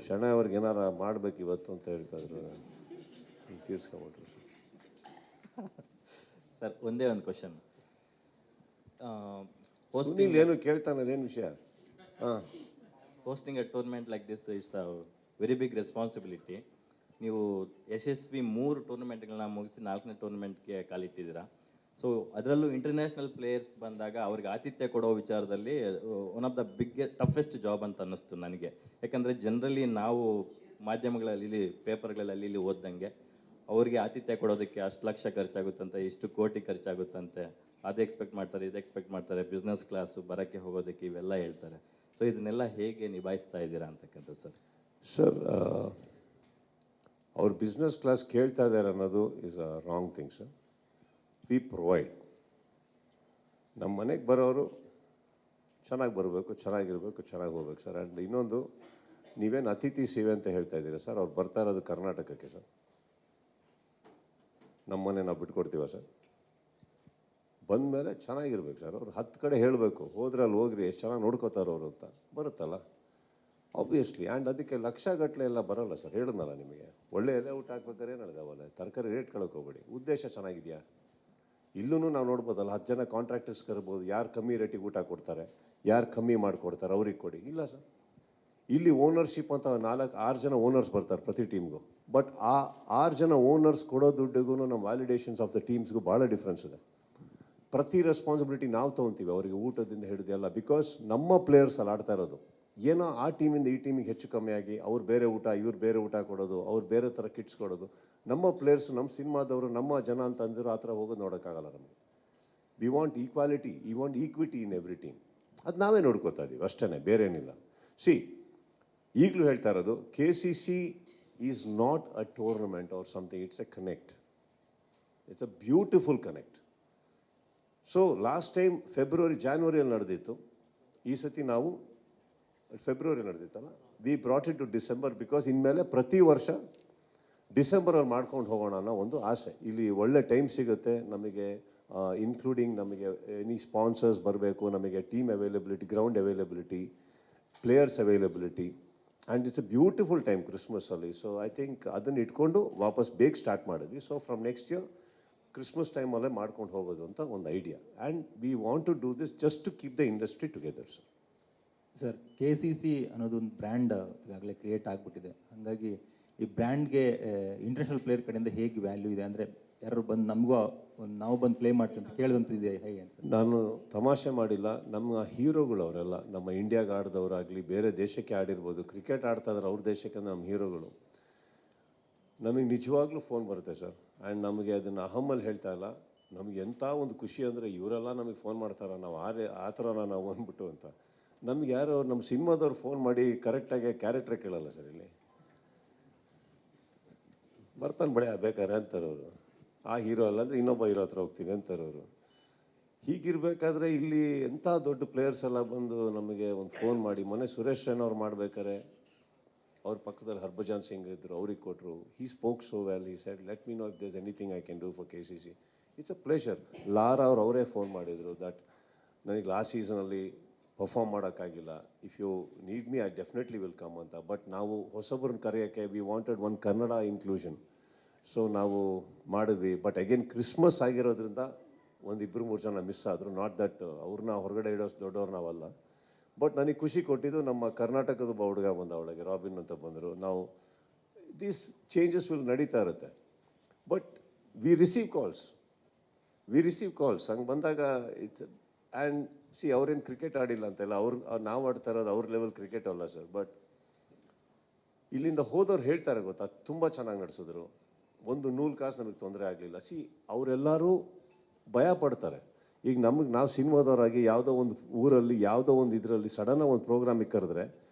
ಶಣ ಅವ್ರಿಗೆ ಏನಾರ ಮಾಡ್ಬೇಕು ಇವತ್ತು ಅಂತ ಹೇಳ್ತಾಯಿದ್ರು, ತೀರ್ಸ್ಕೊಂಬಿಟ್ರು. ಸರ್ ಒಂದೇ ಒಂದು ಕ್ವಶನ್, ಸುನೀಲ್ ಏನು ಕೇಳ್ತಾನೆ, ಅದೇನು ವಿಷಯ? ಹಾಂ, hosting a tournament like this it's a very big responsibility. ನೀವು ಯಶಸ್ವಿ 3 ಟೂರ್ನಮೆಂಟ್ಗಳನ್ನ ಮುಗಿಸಿ 4ನೇ ಟೂರ್ನಮೆಂಟ್ಗೆ ಕಾಲಿಟ್ಟಿದ್ದೀರಾ. ಸೊ ಅದರಲ್ಲೂ ಇಂಟರ್ನ್ಯಾಷನಲ್ ಪ್ಲೇಯರ್ಸ್ ಬಂದಾಗ ಅವ್ರಿಗೆ ಆತಿಥ್ಯ ಕೊಡೋ ವಿಚಾರದಲ್ಲಿ one of the toughest job ಅಂತ ಅನ್ನಿಸ್ತು ನನಗೆ. ಯಾಕಂದರೆ ಜನರಲಿ ನಾವು ಮಾಧ್ಯಮಗಳಲ್ಲಿ ಪೇಪರ್ಗಳಲ್ಲಿ ಇಲ್ಲಿ ಓದ್ದಂಗೆ ಅವರಿಗೆ ಆತಿಥ್ಯ ಕೊಡೋದಕ್ಕೆ ಅಷ್ಟು ಲಕ್ಷ ಖರ್ಚಾಗುತ್ತಂತೆ, ಇಷ್ಟು ಕೋಟಿ ಖರ್ಚಾಗುತ್ತಂತೆ, ಅದು ಎಕ್ಸ್ಪೆಕ್ಟ್ ಮಾಡ್ತಾರೆ, ಇದು ಎಕ್ಸ್ಪೆಕ್ಟ್ ಮಾಡ್ತಾರೆ, ಬಿಸ್ನೆಸ್ ಕ್ಲಾಸು ಬರೋಕ್ಕೆ ಹೋಗೋದಕ್ಕೆ ಇವೆಲ್ಲ ಹೇಳ್ತಾರೆ. ಸೊ ಇದನ್ನೆಲ್ಲ ಹೇಗೆ ನಿಭಾಯಿಸ್ತಾ ಇದ್ದೀರಾ ಅಂತಕ್ಕಂಥ ಸರ್? ಸರ್, ಅವ್ರು ಬಿಸ್ನೆಸ್ ಕ್ಲಾಸ್ ಕೇಳ್ತಾ ಇದ್ದಾರೆ ಅನ್ನೋದು is a wrong thing sir. We provide. ನಮ್ಮ ಮನೆಗೆ ಬರೋರು ಚೆನ್ನಾಗಿ ಬರಬೇಕು, ಚೆನ್ನಾಗಿರಬೇಕು, ಚೆನ್ನಾಗಿ ಹೋಗ್ಬೇಕು ಸರ್. ಆ್ಯಂಡ್ ಇನ್ನೊಂದು, ನೀವೇನು ಅತಿಥಿ ಸೇವೆ ಅಂತ ಹೇಳ್ತಾ ಇದ್ದೀರಾ ಸರ್, ಅವ್ರು ಬರ್ತಾ ಇರೋದು ಕರ್ನಾಟಕಕ್ಕೆ ಸರ್. ನಮ್ಮ ಮನೆ ನಾವು ಬಿಟ್ಕೊಡ್ತೀವ ಸರ್? ಬಂದ ಮೇಲೆ ಚೆನ್ನಾಗಿರ್ಬೇಕು ಸರ್. ಅವ್ರು 10 ಕಡೆ ಹೇಳಬೇಕು, ಹೋದ್ರೆ ಅಲ್ಲಿ ಹೋಗ್ರಿ, ಎಷ್ಟು ಚೆನ್ನಾಗಿ ನೋಡ್ಕೋತಾರೋ ಅವರು ಅಂತ ಬರುತ್ತಲ್ಲ, ಆಬ್ವಿಯಸ್ಲಿ. ಆ್ಯಂಡ್ ಅದಕ್ಕೆ ಲಕ್ಷಗಟ್ಟಲೆ ಎಲ್ಲ ಬರೋಲ್ಲ ಸರ್. ಹೇಳಿದ್ನಲ್ಲ ನಿಮಗೆ, ಒಳ್ಳೆ ಎಲೆ ಊಟ ಹಾಕ್ಬೇಕಾದ್ರೆ ಏನು ಹೇಳಿದಾವಲ್ಲ, ತರಕಾರಿ ರೇಟ್ ಕಳಕ್ಕೆ ಹೋಗ್ಬೇಡಿ. ಉದ್ದೇಶ ಚೆನ್ನಾಗಿದೆಯಾ? ಇಲ್ಲೂ ನಾವು ನೋಡ್ಬೋದಲ್ಲ, 10 ಜನ ಕಾಂಟ್ರಾಕ್ಟರ್ಸ್ ಕರ್ಬೋದು, ಯಾರು ಕಮ್ಮಿ ರೇಟಿಗೆ ಊಟ ಕೊಡ್ತಾರೆ, ಯಾರು ಕಮ್ಮಿ ಮಾಡಿಕೊಡ್ತಾರೆ ಅವ್ರಿಗೆ ಕೊಡಿ. ಇಲ್ಲ ಸರ್, ಇಲ್ಲಿ ಓನರ್ಶಿಪ್ ಅಂತ 4-6 ಜನ ಓನರ್ಸ್ ಬರ್ತಾರೆ ಪ್ರತಿ ಟೀಮ್ಗೂ. ಬಟ್ ಆ 6 ಜನ ಓನರ್ಸ್ ಕೊಡೋ ದುಡ್ಡಿಗೂ ನಮ್ಮ ವ್ಯಾಲಿಡೇಷನ್ಸ್ ಆಫ್ ದ ಟೀಮ್ಸ್ಗೂ ಭಾಳ ಡಿಫ್ರೆನ್ಸ್ ಇದೆ. ಪ್ರತಿ ರೆಸ್ಪಾನ್ಸಿಬಿಲಿಟಿ ನಾವು ತೊಗೊತೀವಿ, ಅವರಿಗೆ ಊಟದಿಂದ ಹಿಡಿದು ಎಲ್ಲ. ಬಿಕಾಸ್ ನಮ್ಮ ಪ್ಲೇಯರ್ಸ್ ಅಲ್ಲಿ ಆಡ್ತಾ ಇರೋದು. ಏನೋ ಆ ಟೀಮಿಂದ ಈ ಟೀಮಿಗೆ ಹೆಚ್ಚು ಕಮ್ಮಿ ಆಗಿ ಅವ್ರು ಬೇರೆ ಊಟ, ಇವ್ರು ಬೇರೆ ಊಟ ಕೊಡೋದು, ಅವ್ರು ಬೇರೆ ಥರ ಕಿಟ್ಸ್ ಕೊಡೋದು. ನಮ್ಮ ಪ್ಲೇಯರ್ಸ್, ನಮ್ಮ ಸಿನಿಮಾದವರು, ನಮ್ಮ ಜನ ಅಂತ ಅಂದಿರೋ ಆ ಥರ ಹೋಗೋದು ನೋಡೋಕ್ಕಾಗಲ್ಲ ನಮಗೆ. We want equality, we want equity in every team. ಅದು ನಾವೇ ನೋಡ್ಕೋತಾ ಇದ್ದೀವಿ ಅಷ್ಟೇ, ಬೇರೆ ಏನಿಲ್ಲ. ಸಿ, ಈಗಲೂ ಹೇಳ್ತಾ ಇರೋದು, KCC is not a tournament or something, it's a connect. It's a beautiful connect. So last time ಜಾನ್ವರಿಯಲ್ಲಿ ನಡೆದಿತ್ತು. ಈ ಸತಿ ನಾವು ಫೆಬ್ರವರಿ ನಡೆದಿತ್ತಲ್ಲ, we brought it to December. Because ಇನ್ಮೇಲೆ ಪ್ರತಿ ವರ್ಷ ಡಿಸೆಂಬರಲ್ಲಿ ಮಾಡ್ಕೊಂಡು ಹೋಗೋಣ ಅನ್ನೋ ಒಂದು ಆಸೆ. ಇಲ್ಲಿ ಒಳ್ಳೆ ಟೈಮ್ ಸಿಗುತ್ತೆ ನಮಗೆ, ಇನ್ಕ್ಲೂಡಿಂಗ್ ನಮಗೆ ಎನಿ ಸ್ಪಾನ್ಸರ್ಸ್ ಬರಬೇಕು, ನಮಗೆ team availability, ground availability, players availability. And it's a beautiful time ಕ್ರಿಸ್ಮಸಲ್ಲಿ. ಸೊ ಐ ಥಿಂಕ್ ಅದನ್ನು ಇಟ್ಕೊಂಡು ವಾಪಸ್ ಬೇಗ ಸ್ಟಾರ್ಟ್ ಮಾಡಿದ್ವಿ. So from next year Christmas ಟೈಮಲ್ಲೇ ಮಾಡ್ಕೊಂಡು ಹೋಗೋದು ಅಂತ ಒಂದು idea. And we want to do this just to keep the industry together sir. Sir, KCC ಅನ್ನೋದೊಂದು ಬ್ರ್ಯಾಂಡ್ ಈಗಾಗಲೇ ಕ್ರಿಯೇಟ್ ಆಗಿಬಿಟ್ಟಿದೆ. ಹಾಗಾಗಿ ಈ ಬ್ರ್ಯಾಂಡ್ಗೆ ಇಂಟರ್ನ್ಯಾಷನಲ್ ಪ್ಲೇಯರ್ ಕಡೆಯಿಂದ ಹೇಗೆ ವ್ಯಾಲ್ಯೂ ಇದೆ? ಅಂದರೆ ಯಾರು ಬಂದು ನಮಗೂ ನಾವು ಬಂದು ಪ್ಲೇ ಮಾಡ್ತೀವಿ ಅಂತ ಕೇಳಿದಂತ ಇದೆ ಹೇಗೆ ಅಂತ? ನಾನು ತಮಾಷೆ ಮಾಡಿಲ್ಲ. ನಮ್ಮ ಹೀರೋಗಳು ಅವರೆಲ್ಲ, ನಮ್ಮ ಇಂಡಿಯಾಗೆ ಆಡಿದವರಾಗಲಿ, ಬೇರೆ ದೇಶಕ್ಕೆ ಆಡಿರ್ಬೋದು, ಕ್ರಿಕೆಟ್ ಆಡ್ತಾ ಇದ್ದಾರೆ ಅವ್ರ ದೇಶಕ್ಕೆ ನಮ್ಮ ಹೀರೋಗಳು. ನಮಗೆ ನಿಜವಾಗ್ಲೂ ಫೋನ್ ಬರುತ್ತೆ ಸರ್. ಆ್ಯಂಡ್ ನಮಗೆ ಅದನ್ನು ಅಹಮಲ್ಲಿ ಹೇಳ್ತಾ ಇಲ್ಲ, ನಮಗೆ ಎಂಥ ಒಂದು ಖುಷಿ ಅಂದರೆ, ಇವರೆಲ್ಲ ನಮಗೆ ಫೋನ್ ಮಾಡ್ತಾರೆ, ನಾವು ಆ ಥರನ ನಾವು ಅಂದ್ಬಿಟ್ಟು ಅಂತ. ನಮ್ಗೆ ಯಾರೋ ನಮ್ಮ ಸಿನಿಮಾದವ್ರು ಫೋನ್ ಮಾಡಿ ಕರೆಕ್ಟಾಗಿ ಕ್ಯಾರೆಕ್ಟ್ರೇ ಕೇಳಲ್ಲ ಸರ್. ಇಲ್ಲಿ ಬರ್ತಾನೆ ಬಳೆ ಬೇಕಾರೆ ಅಂತಾರೆ ಅವರು. ಆ ಹೀರೋ ಅಲ್ಲ ಅಂದರೆ ಇನ್ನೊಬ್ಬ ಹೀರೋ ಹತ್ರ ಹೋಗ್ತೀನಿ ಅಂತಾರೆ ಅವರು. ಹೀಗಿರಬೇಕಾದ್ರೆ ಇಲ್ಲಿ ಎಂಥ ದೊಡ್ಡ ಪ್ಲೇಯರ್ಸ್ ಎಲ್ಲ ಬಂದು ನಮಗೆ ಒಂದು ಫೋನ್ ಮಾಡಿ, ಮೊನ್ನೆ ಸುರೇಶ್ ರೈನಾ ಅವ್ರು ಮಾಡಬೇಕಾರೆ ಅವ್ರ ಪಕ್ಕದಲ್ಲಿ ಹರ್ಭಜನ್ ಸಿಂಗ್ ಇದ್ದರು, ಅವ್ರಿಗೆ ಕೊಟ್ಟರು. He spoke so well. He said, let me know if there's anything I can do for KCC. It's a pleasure. Lara ಅವರೇ ಫೋನ್ ಮಾಡಿದರು ದಟ್ ನನಗೆ ಲಾಸ್ಟ್ ಸೀಸನಲ್ಲಿ ಪರ್ಫಾರ್ಮ್ ಮಾಡೋಕ್ಕಾಗಿಲ್ಲ, if you need me I definitely will come ಅಂತ. But ನಾವು ಹೊಸಬ್ರನ್ನ ಕರೆಯೋಕ್ಕೆ we wanted one Kannada inclusion. So ನಾವು ಮಾಡಿದ್ವಿ. ಬಟ್ ಅಗೇನ್ ಕ್ರಿಸ್ಮಸ್ ಆಗಿರೋದ್ರಿಂದ 1-2-3 ಜನ ಮಿಸ್ ಆದರು. ನಾಟ್ ದಟ್ ಅವ್ರನ್ನ ಹೊರಗಡೆ ಇಡೋ ದೊಡ್ಡವ್ರು ನಾವಲ್ಲ. ಬಟ್ ನನಗೆ ಖುಷಿ ಕೊಟ್ಟಿದ್ದು ನಮ್ಮ ಕರ್ನಾಟಕದ ಒಬ್ಬ ಹುಡುಗ ಬಂದ, ಅವಳಿಗೆ ರಾಬಿನ್ ಅಂತ ಬಂದರು. ನಾವು ದೀಸ್ ಚೇಂಜಸ್ ವಿಲ್ ನಡೀತಾ ಇರುತ್ತೆ. ಬಟ್ ವಿ ರಿಸೀವ್ ಕಾಲ್ಸ್ ಹಂಗೆ ಬಂದಾಗ ಇಟ್ಸ್. ಆ್ಯಂಡ್ ಸಿ, ಅವ್ರೇನು ಕ್ರಿಕೆಟ್ ಆಡಿಲ್ಲ ಅಂತೆಲ್ಲ, ನಾವು ಆಡ್ತಾ ಇರೋದು ಅವ್ರ ಲೆವೆಲ್ ಕ್ರಿಕೆಟ್ ಅಲ್ಲ ಸರ್. ಬಟ್ ಇಲ್ಲಿಂದ ಹೋದವ್ರು ಹೇಳ್ತಾರೆ ಗೊತ್ತಾ, ತುಂಬ ಚೆನ್ನಾಗಿ ನಡೆಸಿದ್ರು, ಒಂದು ನೂಲು ಕಾಸು ನಮಗೆ ತೊಂದರೆ ಆಗಲಿಲ್ಲ. ಸಿ, ಅವರೆಲ್ಲರೂ ಭಯ ಪಡ್ತಾರೆ. ಈಗ ನಾವು ಸಿನಿಮಾದವರಾಗಿ ಯಾವುದೋ ಒಂದು ಊರಲ್ಲಿ, ಯಾವುದೋ ಒಂದು ಇದರಲ್ಲಿ ಸಡನ್ನಾಗಿ ಒಂದು ಪ್ರೋಗ್ರಾಮಿಗೆ ಕರೆದ್ರೆ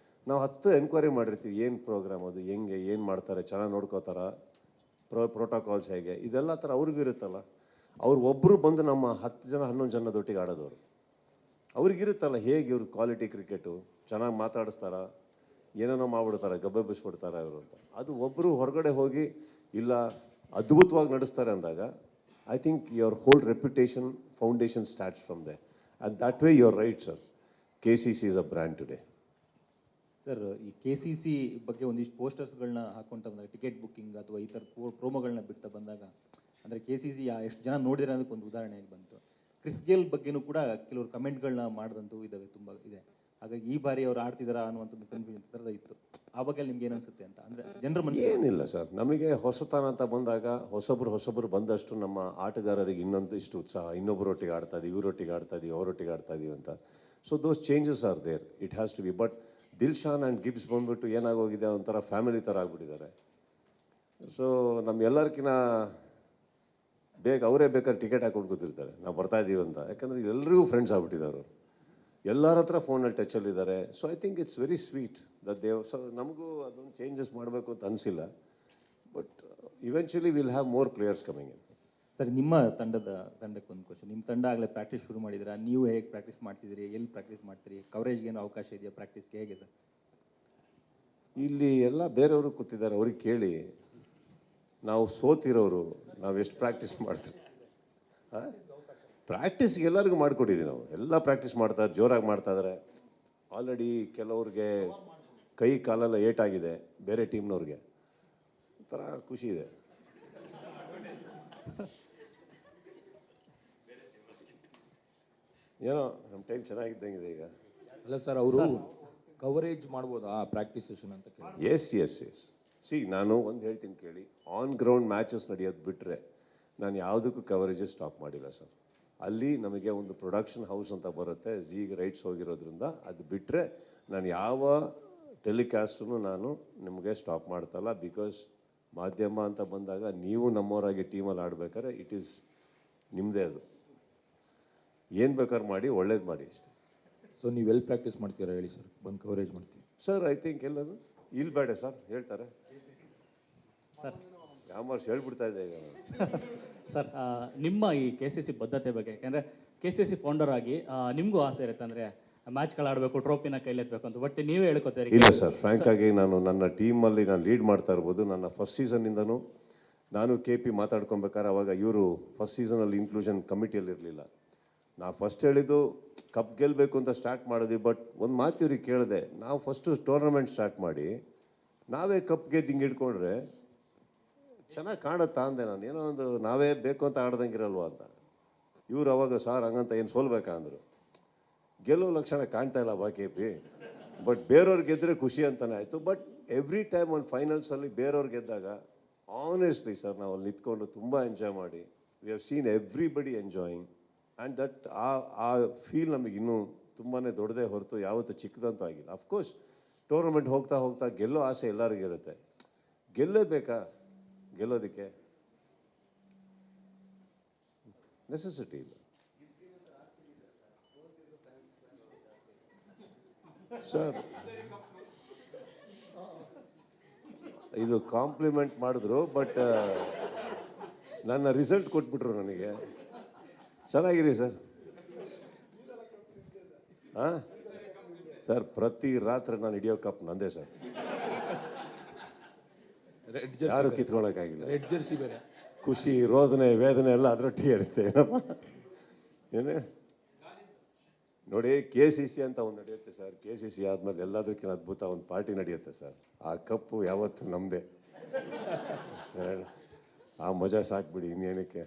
ನಾವು 10 ಎನ್ಕ್ವೈರಿ ಮಾಡಿರ್ತೀವಿ. ಏನು ಪ್ರೋಗ್ರಾಮ್ ಅದು, ಹೆಂಗೆ, ಏನು ಮಾಡ್ತಾರೆ, ಚೆನ್ನಾಗಿ ನೋಡ್ಕೋತಾರ, ಪ್ರೋಟೋಕಾಲ್ಸ್ ಹೇಗೆ, ಇದೆಲ್ಲ ಥರ ಅವ್ರಿಗೂ ಇರುತ್ತಲ್ಲ. ಅವ್ರು ಒಬ್ಬರು ಬಂದು ನಮ್ಮ 10 ಜನ 11 ಜನದೊಟ್ಟಿಗೆ ಆಡೋದವರು, ಅವ್ರಿಗಿರುತ್ತಲ್ಲ ಹೇಗೆ ಇವ್ರ ಕ್ವಾಲಿಟಿ ಕ್ರಿಕೆಟು, ಚೆನ್ನಾಗಿ ಮಾತಾಡಿಸ್ತಾರ, ಏನೇನೋ ಮಾಡ್ಬಿಡ್ತಾರೆ, ಗಬ್ಬೆಬ್ಬಿಸ್ಬಿಡ್ತಾರೆ ಅವರು ಅಂತ. ಅದು ಒಬ್ಬರು ಹೊರಗಡೆ ಹೋಗಿ ಇಲ್ಲ ಅದ್ಭುತವಾಗಿ ನಡೆಸ್ತಾರೆ ಅಂದಾಗ I think your whole reputation foundation starts from day. And that way you are right sir. KCC is a brand today. Sir, ಈ KCC ಬಗ್ಗೆ ಒಂದಿಷ್ಟು ಪೋಸ್ಟರ್ಸ್ಗಳನ್ನ ಹಾಕೊಂತ ಬಂದಾಗ, ಟಿಕೆಟ್ ಬುಕ್ಕಿಂಗ್ ಅಥವಾ ಈ ಥರ ಪ್ರೋಮೋಗಳನ್ನ ಬಿಡ್ತಾ ಬಂದಾಗ, ಅಂದರೆ KCC ಎಷ್ಟು ಜನ ನೋಡಿದ್ರೆ ಅನ್ನೋದಕ್ಕೆ ಒಂದು ಉದಾಹರಣೆಯಾಗಿ ಬಂತು. ಕ್ರಿಸ್ ಗೇಲ್ ಬಗ್ಗೆನೂ ಕೂಡ ಕೆಲವರು ಕಮೆಂಟ್ಗಳನ್ನ ಮಾಡಿದಂತೂ ಇದ್ದಾವೆ, ತುಂಬ ಇದೆ. ಹಾಗಾಗಿ ಈ ಬಾರಿ ಅವ್ರು ಆಡ್ತಿದಾರಾ ಅನ್ನುವಂಥದ್ದು ಕನ್ಫ್ಯೂಷನ್ ಥರದ ಇತ್ತು. ಆ ಬಗ್ಗೆ ನಿಮ್ಗೆ ಏನು ಅನ್ಸುತ್ತೆ ಅಂತ, ಅಂದರೆ ಜನರ ಮನಸ್ಸು ಏನಿಲ್ಲ ಸರ್, ನಮಗೆ ಹೊಸತನ ಅಂತ ಬಂದಾಗ ಹೊಸಬ್ರು ಬಂದಷ್ಟು ನಮ್ಮ ಆಟಗಾರರಿಗೆ ಇನ್ನೊಂದು ಇಷ್ಟು ಉತ್ಸಾಹ, ಇನ್ನೊಬ್ಬರೊಟ್ಟಿಗೆ ಆಡ್ತಾ ಇದೀವಿ, ಇವರೊಟ್ಟಿಗೆ ಆಡ್ತಾ ಇದೀವಿ, ಅವರೊಟ್ಟಿಗೆ ಆಡ್ತಾ ಇದೀವಿ ಅಂತ. So those changes are there, it has to be. But Dilshan and Gibbs ಬಂದ್ಬಿಟ್ಟು ಏನಾಗೋಗಿದೆ, ಒಂಥರ ಫ್ಯಾಮಿಲಿ ಥರ ಆಗ್ಬಿಟ್ಟಿದ್ದಾರೆ. ಸೊ ನಮ್ಗೆಲ್ಲರಿಗಿನ ಬೇಗ ಅವರೇ ಬೇಕಾದ್ರೆ ಟಿಕೆಟ್ ಹಾಕೊಂಡು ಕೂತಿರ್ತಾರೆ, ನಾವು ಬರ್ತಾ ಇದ್ದೀವಿ ಅಂತ. ಯಾಕಂದರೆ ಎಲ್ಲರಿಗೂ ಫ್ರೆಂಡ್ಸ್ ಆಗ್ಬಿಟ್ಟಿದ್ದಾರೆ, ಎಲ್ಲರ ಹತ್ರ ಫೋನಲ್ಲಿ ಟಚಲ್ಲಿದ್ದಾರೆ. So I think it's very sweet that Dev. So ನಮಗೂ ಅದೊಂದು ಚೇಂಜಸ್ ಮಾಡಬೇಕು ಅಂತ ಅನಿಸಿಲ್ಲ. But eventually will have more players coming in. Sir, ನಿಮ್ಮ ತಂಡಕ್ಕೆ ಒಂದು ಕ್ವಶನ್. ನಿಮ್ಮ ತಂಡ ಆಗಲೇ ಪ್ರಾಕ್ಟೀಸ್ ಶುರು ಮಾಡಿದ್ದೀರಾ, ನೀವು ಹೇಗೆ ಪ್ರಾಕ್ಟೀಸ್ ಮಾಡ್ತಿದ್ದೀರಿ, ಎಲ್ಲಿ ಪ್ರಾಕ್ಟೀಸ್ ಮಾಡ್ತೀರಿ, ಕವರೇಜ್ಗೆ ಏನೋ ಅವಕಾಶ ಇದೆಯಾ ಪ್ರಾಕ್ಟೀಸ್ಗೆ, ಹೇಗೆ ಸರ್? ಇಲ್ಲಿ ಎಲ್ಲ ಬೇರೆಯವರು ಕೂತಿದ್ದಾರೆ, ಅವ್ರಿಗೆ ಕೇಳಿ. ನಾವು ಸೋತಿರೋರು ನಾವು ಎಷ್ಟು ಪ್ರಾಕ್ಟೀಸ್ ಮಾಡ್ತೀವಿ? ಪ್ರಾಕ್ಟೀಸ್ಗೆ ಎಲ್ಲರಿಗೂ ಮಾಡಿಕೊಟ್ಟಿದ್ದೀವಿ ನಾವು. ಎಲ್ಲ ಪ್ರಾಕ್ಟೀಸ್ ಮಾಡ್ತಾರೆ, ಜೋರಾಗಿ ಮಾಡ್ತಾ ಇದ್ದಾರೆ. ಆಲ್ರೆಡಿ ಕೆಲವ್ರಿಗೆ ಕೈ ಕಾಲೆಲ್ಲ ಏಟಾಗಿದೆ, ಬೇರೆ ಟೀಮ್ನವ್ರಿಗೆ. ಒಂಥರ ಖುಷಿ ಇದೆ. ಏನೋ ನಮ್ಮ ಟೈಮ್ ಚೆನ್ನಾಗಿದ್ದಂಗಿದೆ ಈಗ. ಅಲ್ಲ ಸರ್, ಅವರು ಕವರೇಜ್ ಮಾಡ್ಬೋದಾ ಪ್ರಾಕ್ಟೀಸ್ ಸೆಷನ್ ಅಂತ ಕೇಳಿ? ಎಸ್. ಸಿ, ನಾನು ಒಂದು ಹೇಳ್ತೀನಿ ಕೇಳಿ. ಆನ್ ಗ್ರೌಂಡ್ ಮ್ಯಾಚಸ್ ನಡೆಯೋದು ಬಿಟ್ಟರೆ ನಾನು ಯಾವುದಕ್ಕೂ ಕವರೇಜಸ್ ಸ್ಟಾಪ್ ಮಾಡಿಲ್ಲ ಸರ್. ಅಲ್ಲಿ ನಮಗೆ ಒಂದು ಪ್ರೊಡಕ್ಷನ್ ಹೌಸ್ ಅಂತ ಬರುತ್ತೆ, ಝೀಗೆ ರೈಟ್ಸ್ ಹೋಗಿರೋದ್ರಿಂದ. ಅದು ಬಿಟ್ಟರೆ ನಾನು ಯಾವ ಟೆಲಿಕಾಸ್ಟನ್ನು ನಾನು ನಿಮಗೆ ಸ್ಟಾಪ್ ಮಾಡ್ತಲ್ಲ. ಬಿಕಾಸ್ ಮಾಧ್ಯಮ ಅಂತ ಬಂದಾಗ ನೀವು ನಮ್ಮವರಾಗಿ ಟೀಮಲ್ಲಿ ಆಡ್ಬೇಕಾದ್ರೆ ಇಟ್ ಈಸ್ ನಿಮ್ಮದೇ. ಅದು ಏನು ಬೇಕಾದ್ರೆ ಮಾಡಿ, ಒಳ್ಳೇದು ಮಾಡಿ ಅಷ್ಟೇ. ಸೊ ನೀವು ಎಲ್ಲಿ ಪ್ರಾಕ್ಟೀಸ್ ಮಾಡ್ತೀರಾ ಹೇಳಿ ಸರ್, ಬಂದು ಕವರೇಜ್ ಮಾಡ್ತೀವಿ ಸರ್. ಐ ಥಿಂಕ್ ಎಲ್ಲದು ಇಲ್ಲಿ ಬೇಡ ಸರ್, ಹೇಳ್ತಾರೆ ಸರ್. ಯಾಮರ್ಸ್ ಹೇಳ್ಬಿಡ್ತಾ ಇದೆ ಈಗ. ಸರ್, ನಿಮ್ಮ ಈ KCC ಬದ್ಧತೆ ಬಗ್ಗೆ, ಯಾಕೆಂದರೆ KCC ಫೌಂಡರ್ ಆಗಿ ನಿಮಗೂ ಆಸೆ ಇರುತ್ತೆ, ಅಂದರೆ ಮ್ಯಾಚ್ಗಳು ಆಡಬೇಕು, ಟ್ರೋಫಿನ ಕೈಲೆತ್ತಬೇಕು ಅಂತ. ಬಟ್ ನೀವೇ ಹೇಳ್ಕೊತೀರಿ. ಇಲ್ಲ ಸರ್, ಫ್ರ್ಯಾಂಕ್ ಆಗಿ ನಾನು ನನ್ನ ಟೀಮಲ್ಲಿ ನಾನು ಲೀಡ್ ಮಾಡ್ತಾ ಇರ್ಬೋದು. ನನ್ನ ಫಸ್ಟ್ ಸೀಸನ್ನಿಂದನೂ ನಾನು KP ಮಾತಾಡ್ಕೊಬೇಕಾದ್ರೆ ಅವಾಗ ಇವರು ಫಸ್ಟ್ ಸೀಸನಲ್ಲಿ ಇನ್ಕ್ಲೂಷನ್ ಕಮಿಟಿಯಲ್ಲಿ ಇರಲಿಲ್ಲ. ನಾ ಫಸ್ಟ್ ಹೇಳಿದ್ದು ಕಪ್ ಗೆಲ್ಲಬೇಕು ಅಂತ ಸ್ಟಾರ್ಟ್ ಮಾಡಿದ್ವಿ. ಬಟ್ ಒಂದು ಮಾತು ಇವ್ರಿಗೆ ಕೇಳಿದೆ, ನಾವು ಫಸ್ಟು ಟೂರ್ನಮೆಂಟ್ ಸ್ಟಾರ್ಟ್ ಮಾಡಿ ನಾವೇ ಕಪ್ ಗೆದ್ದು ಹಿಂಗೆ ಇಟ್ಕೊಂಡ್ರೆ ಚೆನ್ನಾಗಿ ಕಾಣುತ್ತಾ ಅಂದೆ ನಾನು. ಏನೋ ಒಂದು ನಾವೇ ಬೇಕು ಅಂತ ಆಡ್ದಂಗಿರಲ್ವ ಅಂತ. ಇವ್ರು ಅವಾಗ ಸಾರ್ ಹಂಗಂತ ಏನು ಸೋಲ್ಬೇಕಾ ಅಂದರು. ಗೆಲ್ಲೋ ಲಕ್ಷಣ ಕಾಣ್ತಾ ಇಲ್ಲ ಬಾ KP. ಬಟ್ ಬೇರೆಯವ್ರು ಗೆದ್ದರೆ ಖುಷಿ ಅಂತಲೇ ಆಯಿತು. ಬಟ್ ಎವ್ರಿ ಟೈಮ್ ಒಂದು ಫೈನಲ್ಸಲ್ಲಿ ಬೇರೆಯವ್ರು ಗೆದ್ದಾಗ ಆನೆಸ್ಟ್ಲಿ ಸರ್ ನಾವು ಅಲ್ಲಿ ನಿಂತ್ಕೊಂಡು ತುಂಬ ಎಂಜಾಯ್ ಮಾಡಿ, we have seen everybody enjoying. And that ಆ ಫೀಲ್ ನಮಗೆ ಇನ್ನೂ ತುಂಬಾ ದೊಡ್ಡದೇ ಹೊರತು ಯಾವತ್ತೂ ಚಿಕ್ಕದಂತೂ ಆಗಿಲ್ಲ. ಅಫ್ಕೋರ್ಸ್ ಟೂರ್ನಮೆಂಟ್ ಹೋಗ್ತಾ ಹೋಗ್ತಾ ಗೆಲ್ಲೋ ಆಸೆ ಎಲ್ಲರಿಗೂ ಇರುತ್ತೆ. ಗೆಲ್ಲೇಬೇಕಾ? ಗೆಲ್ಲೋದಕ್ಕೆ ನೆಸೆಸಿಟಿ ಇಲ್ಲ ಸರ್. ಇದು ಕಾಂಪ್ಲಿಮೆಂಟ್ ಮಾಡಿದ್ರು, ಬಟ್ ನನ್ನ ರಿಸಲ್ಟ್ ಕೊಟ್ಬಿಟ್ರು ನನಗೆ. ಚೆನ್ನಾಗಿರಿ ಸರ್. ಹಾಂ ಸರ್, ಪ್ರತಿ ರಾತ್ರಿ ನಾನು ಹಿಡಿಯೋ ಕಪ್ ನಂದೇ ಸರ್, ಯಾರು ಕಿತ್ಕೊಳ್ಳೋಕ್ಕಾಗಿಲ್ಲ. ರೆಡ್ ಜರ್ಸಿ ಬೇರೆ. ಖುಷಿ, ರೋದನೆ, ವೇದನೆ ಎಲ್ಲ ಅದರೊಟ್ಟಿಗೆ ಇರುತ್ತೆ. ಏನೇ ನೋಡಿ, KCC ಅಂತ ಒಂದು ನಡೆಯುತ್ತೆ ಸರ್. KCC ಆದಮೇಲೆ ಎಲ್ಲದಕ್ಕಿಂತ ಅದ್ಭುತ ಒಂದು ಪಾರ್ಟಿ ನಡೆಯುತ್ತೆ ಸರ್. ಆ ಕಪ್ಪು ಯಾವತ್ತು ನಮ್ಮದೇ. ಆ ಮಜಾ ಸಾಕ್ಬಿಡಿ, ಇನ್ನೇನಕ್ಕೆ.